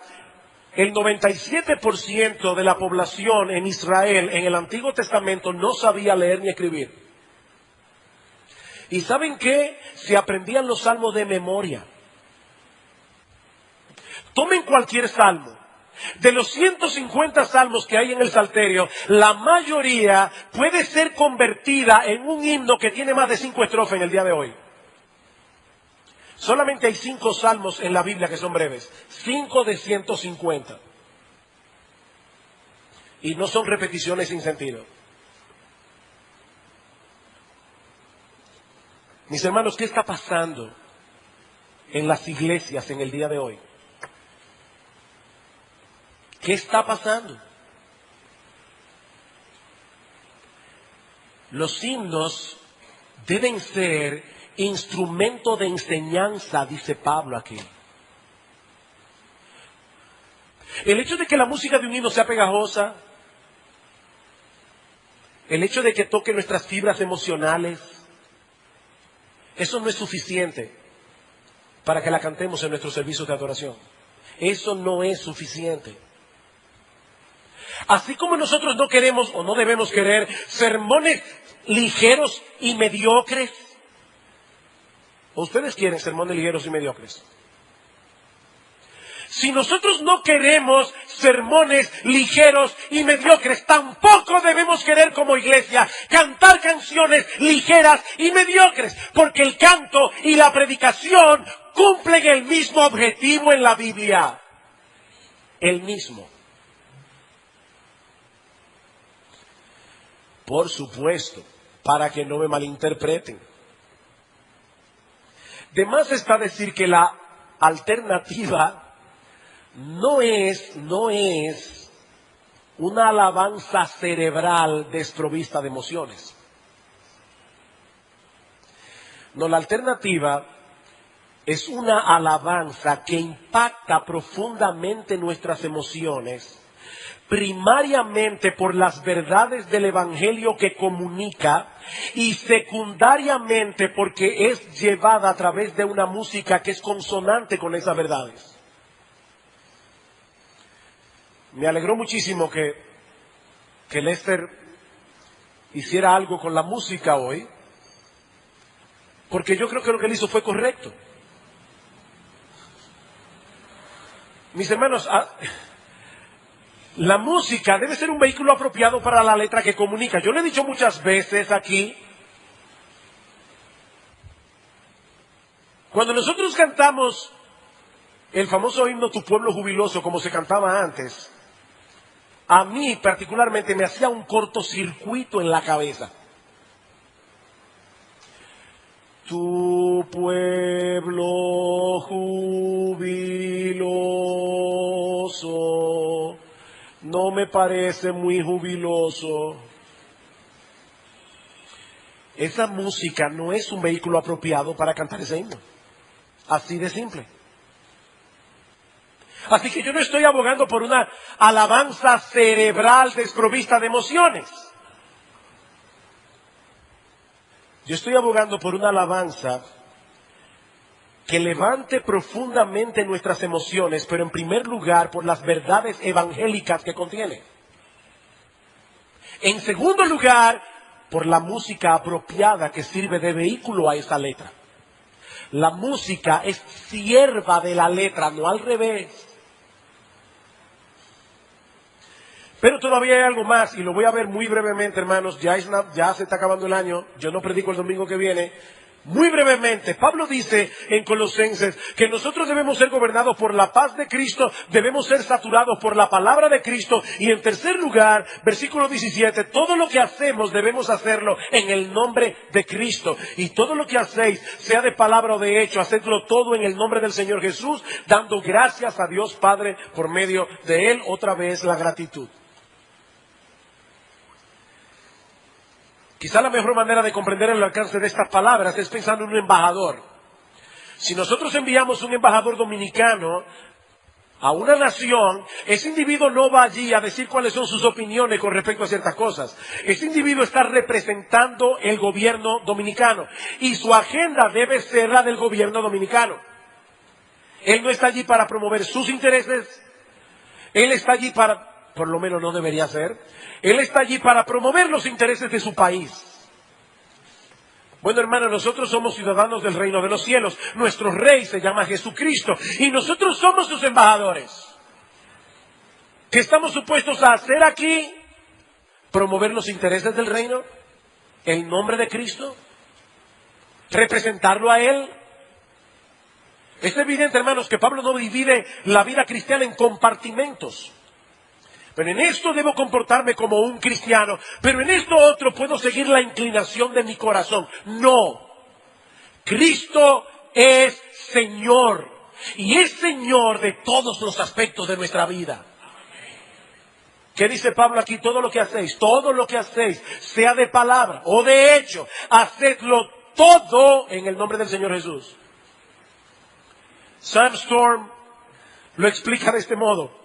[SPEAKER 1] el 97% de la población en Israel en el Antiguo Testamento no sabía leer ni escribir. ¿Y saben qué? Se aprendían los salmos de memoria. Tomen cualquier salmo. De los 150 salmos que hay en el Salterio, la mayoría puede ser convertida en un himno que tiene más de 5 estrofas en el día de hoy. Solamente hay 5 salmos en la Biblia que son breves. 5 de 150. Y no son repeticiones sin sentido. Mis hermanos, ¿qué está pasando en las iglesias en el día de hoy? ¿Qué está pasando? Los himnos deben ser instrumento de enseñanza, dice Pablo aquí. El hecho de que la música de un himno sea pegajosa, el hecho de que toque nuestras fibras emocionales, eso no es suficiente para que la cantemos en nuestros servicios de adoración. Eso no es suficiente. Así como nosotros no queremos o no debemos querer sermones ligeros y mediocres. ¿O ustedes quieren sermones ligeros y mediocres? Si nosotros no queremos sermones ligeros y mediocres, tampoco debemos querer como iglesia cantar canciones ligeras y mediocres, porque el canto y la predicación cumplen el mismo objetivo en la Biblia. El mismo. Por supuesto, para que no me malinterpreten. De más está decir que la alternativa no es una alabanza cerebral desprovista de emociones. No, la alternativa es una alabanza que impacta profundamente nuestras emociones, primariamente por las verdades del Evangelio que comunica y secundariamente porque es llevada a través de una música que es consonante con esas verdades. Me alegró muchísimo que Lester hiciera algo con la música hoy, porque yo creo que lo que él hizo fue correcto. Mis hermanos, la música debe ser un vehículo apropiado para la letra que comunica. Yo le he dicho muchas veces aquí, cuando nosotros cantamos el famoso himno Tu pueblo jubiloso, como se cantaba antes, a mí particularmente me hacía un cortocircuito en la cabeza. Tu pueblo jubiloso no me parece muy jubiloso. Esa música no es un vehículo apropiado para cantar ese himno. Así de simple. Así que yo no estoy abogando por una alabanza cerebral desprovista de emociones. Yo estoy abogando por una alabanza que levante profundamente nuestras emociones, pero en primer lugar por las verdades evangélicas que contiene. En segundo lugar, por la música apropiada que sirve de vehículo a esa letra. La música es sierva de la letra, no al revés. Pero todavía hay algo más, y lo voy a ver muy brevemente, hermanos. Ya se está acabando el año, yo no predico el domingo que viene. Muy brevemente, Pablo dice en Colosenses que nosotros debemos ser gobernados por la paz de Cristo, debemos ser saturados por la palabra de Cristo, y en tercer lugar, versículo 17, todo lo que hacemos debemos hacerlo en el nombre de Cristo, y todo lo que hacéis, sea de palabra o de hecho, hacedlo todo en el nombre del Señor Jesús, dando gracias a Dios Padre por medio de Él. Otra vez la gratitud. Quizá la mejor manera de comprender el alcance de estas palabras es pensando en un embajador. Si nosotros enviamos un embajador dominicano a una nación, ese individuo no va allí a decir cuáles son sus opiniones con respecto a ciertas cosas. Ese individuo está representando el gobierno dominicano y su agenda debe ser la del gobierno dominicano. Él no está allí para promover sus intereses, él está allí para, por lo menos no debería ser, él está allí para promover los intereses de su país. Bueno, hermanos, nosotros somos ciudadanos del reino de los cielos. Nuestro rey se llama Jesucristo y nosotros somos sus embajadores. ¿Qué estamos supuestos a hacer aquí? ¿Promover los intereses del reino? ¿El nombre de Cristo? ¿Representarlo a Él? Es evidente, hermanos, que Pablo no divide la vida cristiana en compartimentos. Pero en esto debo comportarme como un cristiano, pero en esto otro puedo seguir la inclinación de mi corazón. No. Cristo es Señor. Y es Señor de todos los aspectos de nuestra vida. ¿Qué dice Pablo aquí? Todo lo que hacéis, sea de palabra o de hecho, hacedlo todo en el nombre del Señor Jesús. Sam Storm lo explica de este modo.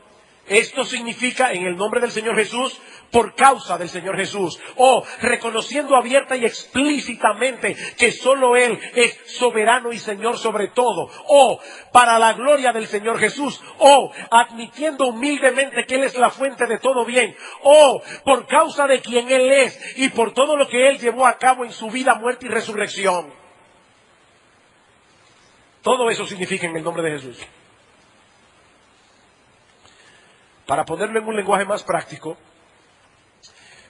[SPEAKER 1] Esto significa en el nombre del Señor Jesús, por causa del Señor Jesús, o reconociendo abierta y explícitamente que solo Él es soberano y Señor sobre todo, o para la gloria del Señor Jesús, o admitiendo humildemente que Él es la fuente de todo bien, o por causa de quien Él es y por todo lo que Él llevó a cabo en su vida, muerte y resurrección. Todo eso significa en el nombre de Jesús. Para ponerlo en un lenguaje más práctico,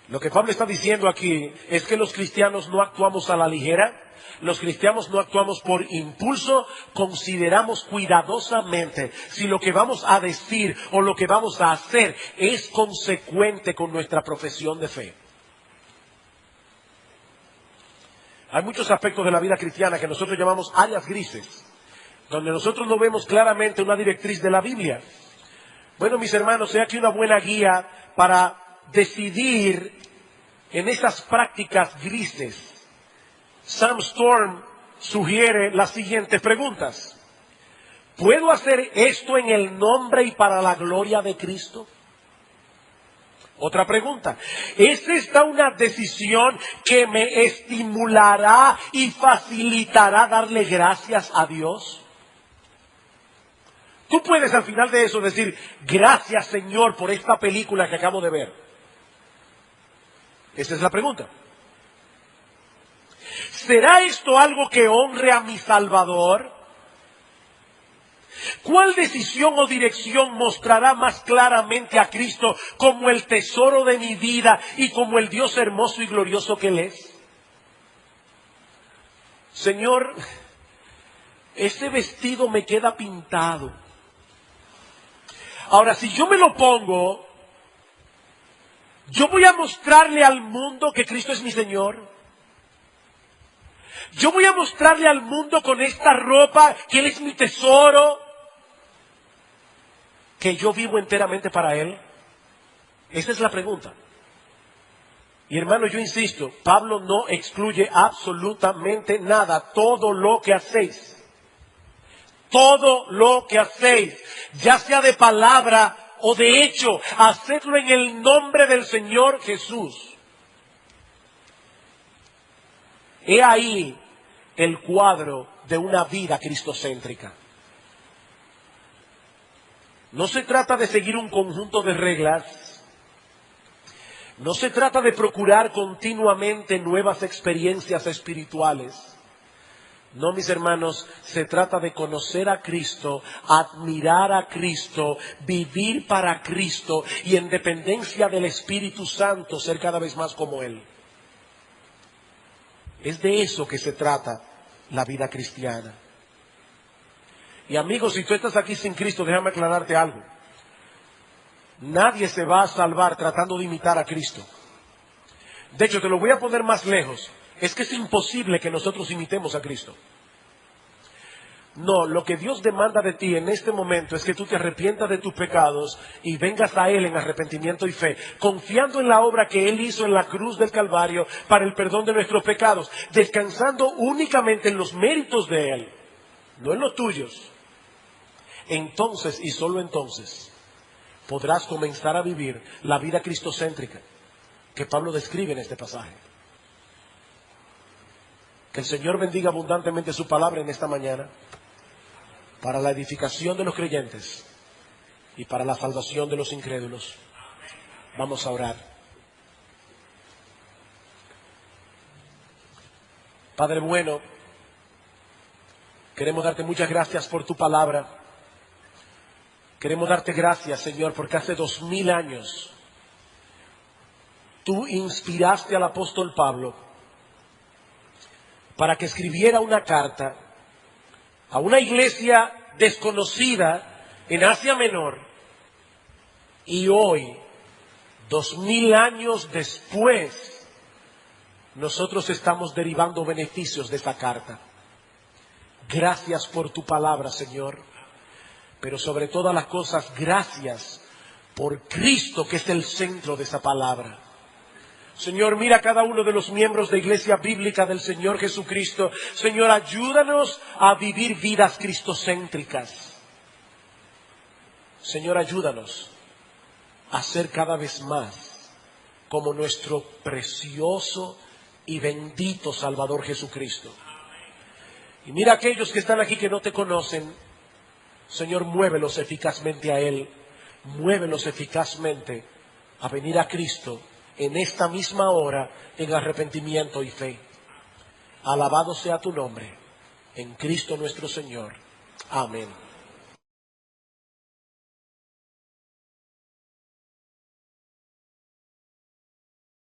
[SPEAKER 1] lo que Pablo está diciendo aquí es que los cristianos no actuamos a la ligera, los cristianos no actuamos por impulso, consideramos cuidadosamente si lo que vamos a decir o lo que vamos a hacer es consecuente con nuestra profesión de fe. Hay muchos aspectos de la vida cristiana que nosotros llamamos áreas grises, donde nosotros no vemos claramente una directriz de la Biblia. Bueno, mis hermanos, sea aquí una buena guía para decidir en esas prácticas grises. Sam Storm sugiere las siguientes preguntas. ¿Puedo hacer esto en el nombre y para la gloria de Cristo? Otra pregunta. ¿Es esta una decisión que me estimulará y facilitará darle gracias a Dios? Tú puedes al final de eso decir, gracias Señor por esta película que acabo de ver. Esa es la pregunta. ¿Será esto algo que honre a mi Salvador? ¿Cuál decisión o dirección mostrará más claramente a Cristo como el tesoro de mi vida y como el Dios hermoso y glorioso que Él es? Señor, ese vestido me queda pintado. Ahora, si yo me lo pongo, yo voy a mostrarle al mundo que Cristo es mi Señor. Yo voy a mostrarle al mundo con esta ropa que Él es mi tesoro, que yo vivo enteramente para Él. Esa es la pregunta. Y hermano, yo insisto, Pablo no excluye absolutamente nada. Todo lo que hacéis, ya sea de palabra o de hecho, hacedlo en el nombre del Señor Jesús. He ahí el cuadro de una vida cristocéntrica. No se trata de seguir un conjunto de reglas. No se trata de procurar continuamente nuevas experiencias espirituales. No, mis hermanos, se trata de conocer a Cristo, admirar a Cristo, vivir para Cristo y en dependencia del Espíritu Santo ser cada vez más como Él. Es de eso que se trata la vida cristiana. Y amigos, si tú estás aquí sin Cristo, déjame aclararte algo. Nadie se va a salvar tratando de imitar a Cristo. De hecho, te lo voy a poner más lejos. Es que es imposible que nosotros imitemos a Cristo. No, lo que Dios demanda de ti en este momento es que tú te arrepientas de tus pecados y vengas a Él en arrepentimiento y fe, confiando en la obra que Él hizo en la cruz del Calvario para el perdón de nuestros pecados, descansando únicamente en los méritos de Él, no en los tuyos. entonces y solo entonces podrás comenzar a vivir la vida cristocéntrica que Pablo describe en este pasaje. Que el Señor bendiga abundantemente su palabra en esta mañana para la edificación de los creyentes y para la salvación de los incrédulos. Vamos a orar. Padre bueno, queremos darte muchas gracias por tu palabra. Queremos darte gracias, Señor, porque hace 2000 años tú inspiraste al apóstol Pablo para que escribiera una carta a una iglesia desconocida en Asia Menor. Y hoy, 2000 años después, nosotros estamos derivando beneficios de esta carta. Gracias por tu palabra, Señor. Pero sobre todas las cosas, gracias por Cristo, que es el centro de esa palabra. Señor, mira a cada uno de los miembros de Iglesia Bíblica del Señor Jesucristo. Señor, ayúdanos a vivir vidas cristocéntricas. Señor, ayúdanos a ser cada vez más como nuestro precioso y bendito Salvador Jesucristo. Y mira a aquellos que están aquí que no te conocen. Señor, muévelos eficazmente a Él. Muévelos eficazmente a venir a Cristo en esta misma hora en arrepentimiento y fe. Alabado sea tu nombre, en Cristo nuestro Señor. Amén.